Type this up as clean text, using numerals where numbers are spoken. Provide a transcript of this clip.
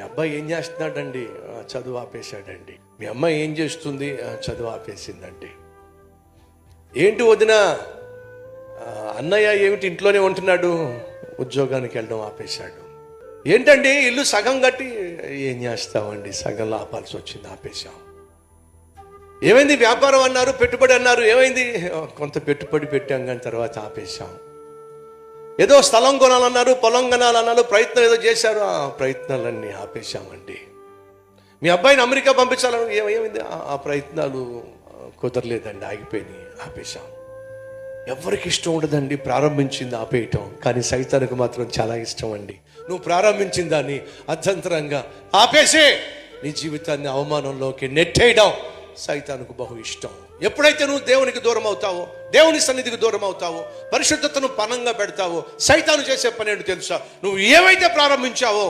అబ్బాయి ఏం చేస్తున్నాడండి? చదువు ఆపేశాడండి. మీ అమ్మాయి ఏం చేస్తుంది? చదువు ఆపేసిందండి. ఏంటి వదిన? అన్నయ్య ఏమిటి ఇంట్లోనే ఉంటున్నాడు, ఉద్యోగానికి వెళ్ళడం ఆపేశాడు. ఏంటండి ఇల్లు సగం కట్టి? ఏం చేస్తామండి, సగంలో ఆపాల్సి వచ్చింది, ఆపేశాం. ఏమైంది? వ్యాపారం అన్నారు, పెట్టుబడి అన్నారు, ఏమైంది? కొంత పెట్టుబడి పెట్టాం కానీ తర్వాత ఆపేశాం. ఏదో స్థలం కొనాలన్నారు, పొలం కొనాలన్నారు, ప్రయత్నం ఏదో చేశారు, ఆ ప్రయత్నాలన్నీ ఆపేశామండి. మీ అబ్బాయిని అమెరికా పంపించాలని ఏమైంది? ఆ ప్రయత్నాలు కుదరలేదండి, ఆగిపోయినాయి, ఆపేశాం. ఎవరికి ఇష్టం ఉండదండి ప్రారంభించింది ఆపేయటం, కానీ సైతానికి మాత్రం చాలా ఇష్టం అండి. నువ్వు ప్రారంభించిన దాన్ని అర్థంతరంగా ఆపేసే నీ జీవితాన్ని అవమానంలోకి నెట్టేయడం సైతానికి బహు ఇష్టం. ఎప్పుడైతే నువ్వు దేవునికి దూరం అవుతావో, దేవుని సన్నిధికి దూరం అవుతావో, పరిశుద్ధతను పనంగా పెడతావో, సైతాను చేసే పని ఏంటో తెలుసా? నువ్వు ఏవైతే ప్రారంభించావో